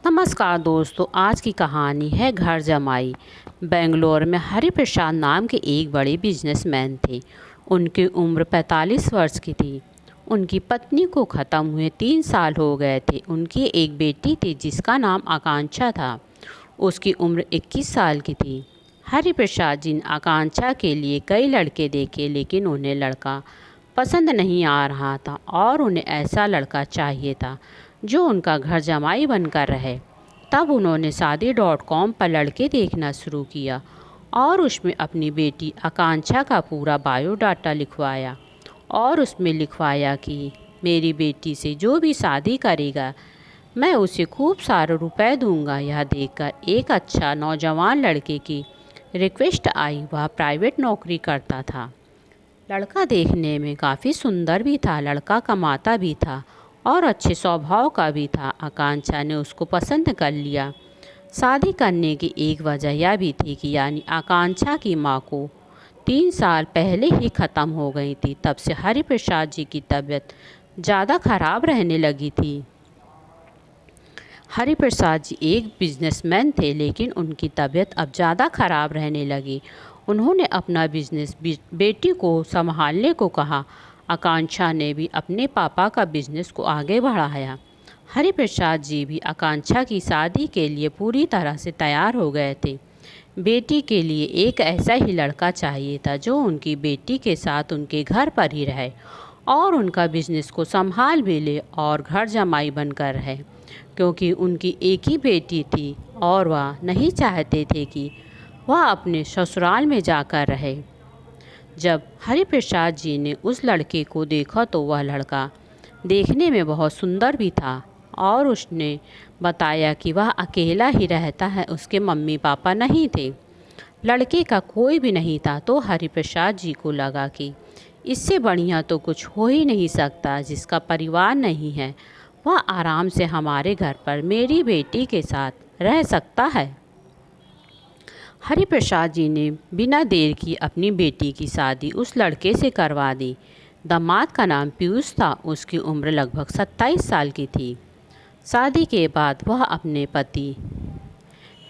नमस्कार दोस्तों, आज की कहानी है घर जमाई। बेंगलोर में हरिप्रसाद नाम के एक बड़े बिजनेसमैन थे। उनकी उम्र 45 वर्ष की थी। उनकी पत्नी को ख़त्म हुए 3 साल हो गए थे। उनकी एक बेटी थी जिसका नाम आकांक्षा था। उसकी उम्र 21 साल की थी। हरिप्रसाद जी ने आकांक्षा के लिए कई लड़के देखे, लेकिन उन्हें लड़का पसंद नहीं आ रहा था और उन्हें ऐसा लड़का चाहिए था जो उनका घर जमाई बनकर रहे। तब उन्होंने शादी.com पर लड़के देखना शुरू किया और उसमें अपनी बेटी आकांक्षा का पूरा बायोडाटा लिखवाया और उसमें लिखवाया कि मेरी बेटी से जो भी शादी करेगा मैं उसे खूब सारे रुपए दूंगा। यह देखकर एक अच्छा नौजवान लड़के की रिक्वेस्ट आई। वह प्राइवेट नौकरी करता था। लड़का देखने में काफ़ी सुंदर भी था, लड़का कमाता भी था और अच्छे स्वभाव का भी था। आकांक्षा ने उसको पसंद कर लिया। शादी करने की एक वजह यह भी थी कि यानी आकांक्षा की माँ को 3 साल पहले ही ख़त्म हो गई थी। तब से हरिप्रसाद जी की तबीयत ज़्यादा खराब रहने लगी थी। हरिप्रसाद जी एक बिजनेसमैन थे, लेकिन उनकी तबीयत अब ज़्यादा खराब रहने लगी। उन्होंने अपना बिजनेस बेटी को संभालने को कहा। आकांक्षा ने भी अपने पापा का बिजनेस को आगे बढ़ाया। हरिप्रसाद जी भी आकांक्षा की शादी के लिए पूरी तरह से तैयार हो गए थे। बेटी के लिए एक ऐसा ही लड़का चाहिए था जो उनकी बेटी के साथ उनके घर पर ही रहे और उनका बिजनेस को संभाल भी ले और घर जमाई बनकर रहे, क्योंकि उनकी एक ही बेटी थी और वह नहीं चाहते थे कि वह अपने ससुराल में जाकर रहे। जब हरिप्रसाद जी ने उस लड़के को देखा तो वह लड़का देखने में बहुत सुंदर भी था और उसने बताया कि वह अकेला ही रहता है, उसके मम्मी पापा नहीं थे, लड़के का कोई भी नहीं था। तो हरिप्रसाद जी को लगा कि इससे बढ़िया तो कुछ हो ही नहीं सकता। जिसका परिवार नहीं है वह आराम से हमारे घर पर मेरी बेटी के साथ रह सकता है। हरिप्रसाद जी ने बिना देर की अपनी बेटी की शादी उस लड़के से करवा दी। दामाद का नाम पीयूष था। उसकी उम्र लगभग 27 साल की थी। शादी के बाद वह अपने पति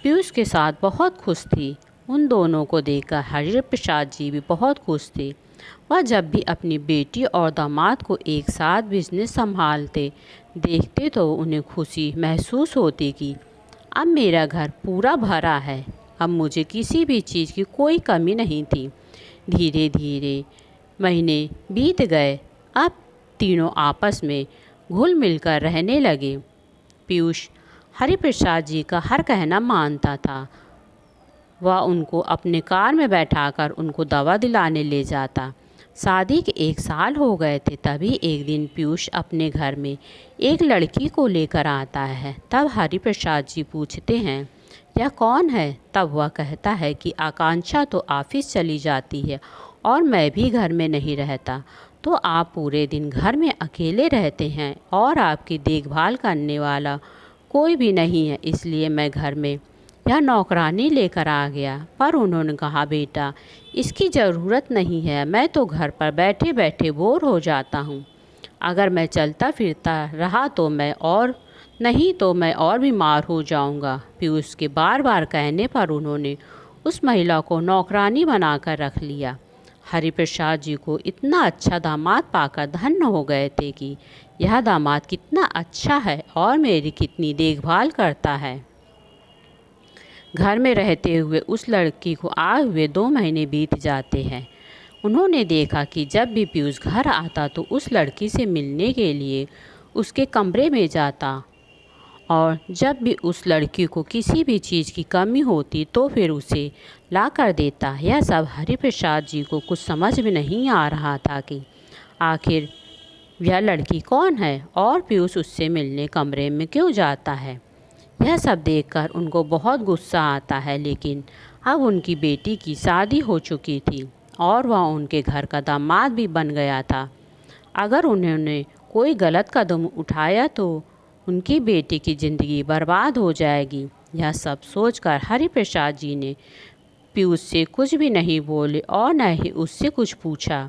पीयूष के साथ बहुत खुश थी। उन दोनों को देखकर हरिप्रसाद जी भी बहुत खुश थे। वह जब भी अपनी बेटी और दामाद को एक साथ बिजनेस संभालते देखते तो उन्हें खुशी महसूस होती कि अब मेरा घर पूरा भरा है, अब मुझे किसी भी चीज़ की कोई कमी नहीं थी। धीरे धीरे महीने बीत गए। अब तीनों आपस में घुल मिलकर रहने लगे। पीयूष हरिप्रसाद जी का हर कहना मानता था। वह उनको अपने कार में बैठाकर उनको दवा दिलाने ले जाता। शादी के 1 साल हो गए थे। तभी एक दिन पीयूष अपने घर में एक लड़की को लेकर आता है। तब हरिप्रसाद जी पूछते हैं, यह कौन है? तब वह कहता है कि आकांक्षा तो ऑफिस चली जाती है और मैं भी घर में नहीं रहता, तो आप पूरे दिन घर में अकेले रहते हैं और आपकी देखभाल करने वाला कोई भी नहीं है, इसलिए मैं घर में यह नौकरानी लेकर आ गया। पर उन्होंने कहा, बेटा इसकी ज़रूरत नहीं है, मैं तो घर पर बैठे बैठे बोर हो जाता हूँ। अगर मैं चलता फिरता रहा तो मैं और नहीं तो मैं और बीमार हो जाऊंगा। पीयूष के बार बार कहने पर उन्होंने उस महिला को नौकरानी बनाकर रख लिया। हरिप्रसाद जी को इतना अच्छा दामाद पाकर धन्य हो गए थे कि यह दामाद कितना अच्छा है और मेरी कितनी देखभाल करता है। घर में रहते हुए उस लड़की को आए हुए 2 महीने बीत जाते हैं। उन्होंने देखा कि जब भी पीयूष घर आता तो उस लड़की से मिलने के लिए उसके कमरे में जाता और जब भी उस लड़की को किसी भी चीज़ की कमी होती तो फिर उसे ला कर देता। यह सब हरिप्रसाद जी को कुछ समझ में नहीं आ रहा था कि आखिर यह लड़की कौन है और पीयूष उससे मिलने कमरे में क्यों जाता है। यह सब देखकर उनको बहुत गुस्सा आता है, लेकिन अब उनकी बेटी की शादी हो चुकी थी और वह उनके घर का दामाद भी बन गया था। अगर उन्होंने कोई गलत कदम उठाया तो उनकी बेटी की ज़िंदगी बर्बाद हो जाएगी। यह सब सोचकर हरिप्रसाद जी ने पीयूष से कुछ भी नहीं बोले और न ही उससे कुछ पूछा।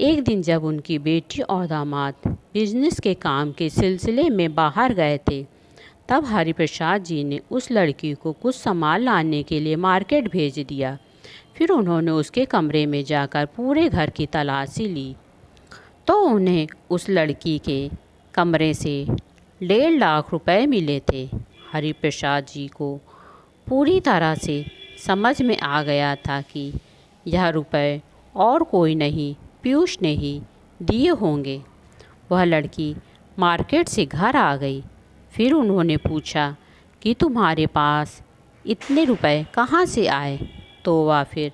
एक दिन जब उनकी बेटी और दामाद बिजनेस के काम के सिलसिले में बाहर गए थे, तब हरिप्रसाद जी ने उस लड़की को कुछ सामान लाने के लिए मार्केट भेज दिया। फिर उन्होंने उसके कमरे में जाकर पूरे घर की तलाशी ली तो उन्हें उस लड़की के कमरे से 1.5 लाख रुपए मिले थे। हरिप्रसाद जी को पूरी तरह से समझ में आ गया था कि यह रुपए और कोई नहीं, पीयूष ने ही दिए होंगे। वह लड़की मार्केट से घर आ गई। फिर उन्होंने पूछा कि तुम्हारे पास इतने रुपए कहाँ से आए? तो वह फिर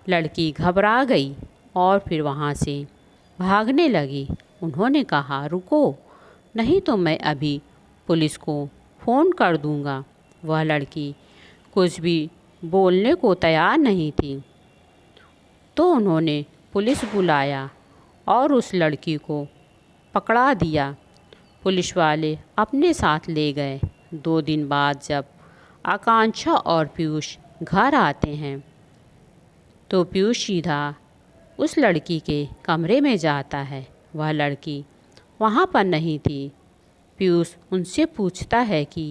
लड़की घबरा गई और फिर वहाँ से भागने लगी। उन्होंने कहा, रुको, नहीं तो मैं अभी पुलिस को फ़ोन कर दूँगा। वह लड़की कुछ भी बोलने को तैयार नहीं थी। तो उन्होंने पुलिस बुलाया और उस लड़की को पकड़ा दिया। पुलिस वाले अपने साथ ले गए। 2 दिन बाद जब आकांक्षा और पीयूष घर आते हैं तो पीयूष सीधा उस लड़की के कमरे में जाता है। वह लड़की वहाँ पर नहीं थी। पीयूष उनसे पूछता है कि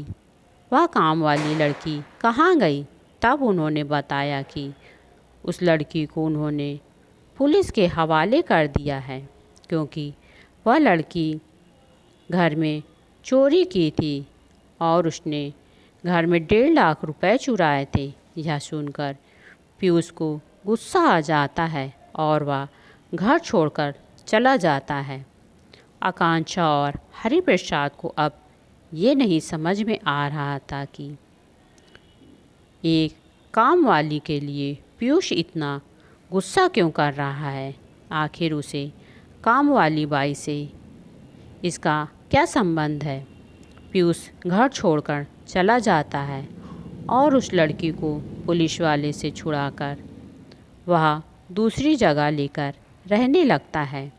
वह काम वाली लड़की कहाँ गई? तब उन्होंने बताया कि उस लड़की को उन्होंने पुलिस के हवाले कर दिया है क्योंकि वह लड़की घर में चोरी की थी और उसने घर में 1.5 लाख रुपए चुराए थे। यह सुनकर पीयूष को गुस्सा आ जाता है और वह घर छोड़कर चला जाता है। आकांक्षा और हरिप्रसाद को अब ये नहीं समझ में आ रहा था कि एक काम वाली के लिए पीयूष इतना गुस्सा क्यों कर रहा है। आखिर उसे काम वाली बाई से इसका क्या संबंध है। पीयूष घर छोड़कर चला जाता है और उस लड़की को पुलिस वाले से छुड़ाकर वह दूसरी जगह लेकर रहने लगता है।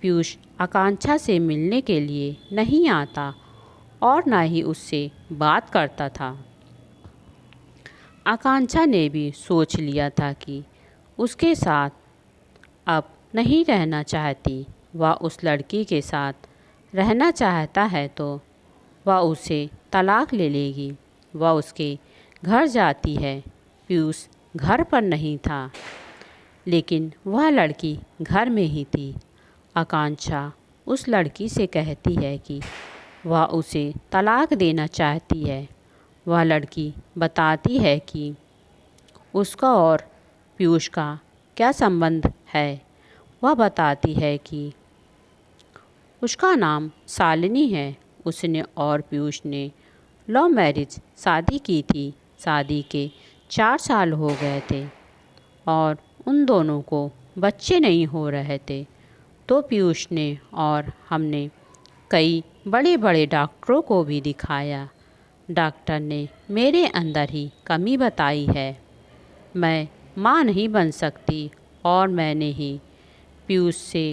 पीयूष आकांक्षा से मिलने के लिए नहीं आता और ना ही उससे बात करता था। आकांक्षा ने भी सोच लिया था कि उसके साथ अब नहीं रहना चाहती। वह उस लड़की के साथ रहना चाहता है तो वह उसे तलाक ले लेगी। वह उसके घर जाती है। पीयूष घर पर नहीं था लेकिन वह लड़की घर में ही थी। आकांक्षा उस लड़की से कहती है कि वह उसे तलाक देना चाहती है। वह लड़की बताती है कि उसका और पीयूष का क्या संबंध है। वह बताती है कि उसका नाम शालिनी है। उसने और पीयूष ने लव मैरिज शादी की थी। शादी के 4 साल हो गए थे और उन दोनों को बच्चे नहीं हो रहे थे। तो पीयूष ने और हमने कई बड़े बड़े डॉक्टरों को भी दिखाया। डॉक्टर ने मेरे अंदर ही कमी बताई है। मैं माँ नहीं बन सकती और मैंने ही पीयूष से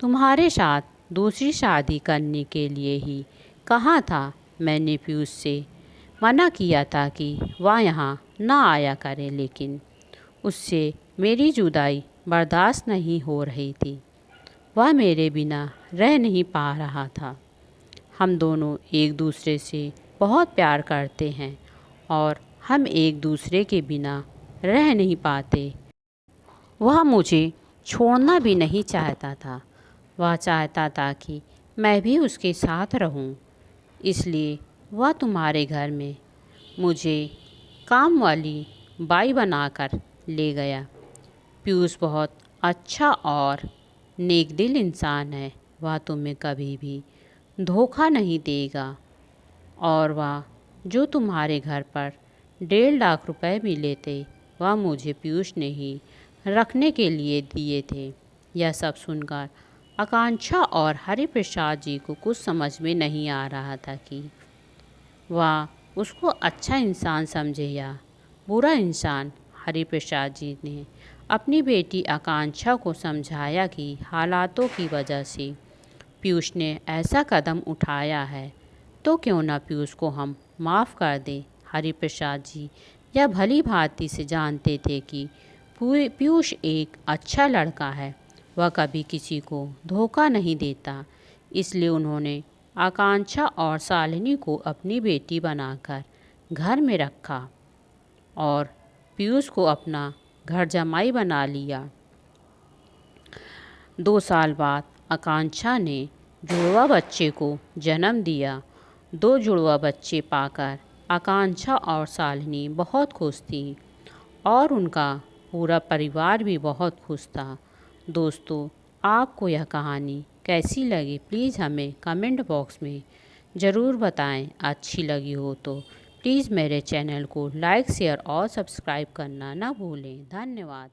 तुम्हारे साथ दूसरी शादी करने के लिए ही कहा था। मैंने पीयूष से मना किया था कि वह यहाँ ना आया करे लेकिन उससे मेरी जुदाई बर्दाश्त नहीं हो रही थी। वह मेरे बिना रह नहीं पा रहा था। हम दोनों एक दूसरे से बहुत प्यार करते हैं और हम एक दूसरे के बिना रह नहीं पाते। वह मुझे छोड़ना भी नहीं चाहता था। वह चाहता था कि मैं भी उसके साथ रहूं। इसलिए वह तुम्हारे घर में मुझे काम वाली बाई बनाकर ले गया। पीयूष बहुत अच्छा और नेकदिल इंसान है। वह तुम्हें कभी भी धोखा नहीं देगा और वह जो तुम्हारे घर पर 1.5 लाख रुपए मिले थे वह मुझे पीयूष ने ही रखने के लिए दिए थे। यह सब सुनकर आकांक्षा और हरिप्रसाद जी को कुछ समझ में नहीं आ रहा था कि वह उसको अच्छा इंसान समझे या बुरा इंसान। हरिप्रसाद जी ने अपनी बेटी आकांक्षा को समझाया कि हालातों की वजह से पीयूष ने ऐसा कदम उठाया है तो क्यों ना पीयूष को हम माफ़ कर दें। हरिप्रसाद जी यह भली भांति से जानते थे कि पीयूष एक अच्छा लड़का है। वह कभी किसी को धोखा नहीं देता। इसलिए उन्होंने आकांक्षा और शालिनी को अपनी बेटी बनाकर घर में रखा और पीयूष को अपना घर जमाई बना लिया। 2 साल बाद आकांक्षा ने जुड़वा बच्चे को जन्म दिया। 2 जुड़वा बच्चे पाकर आकांक्षा और शालिनी बहुत खुश थी और उनका पूरा परिवार भी बहुत खुश था। दोस्तों, आपको यह कहानी कैसी लगी प्लीज़ हमें कमेंट बॉक्स में ज़रूर बताएं। अच्छी लगी हो तो प्लीज़ मेरे चैनल को लाइक शेयर और सब्सक्राइब करना ना भूलें। धन्यवाद।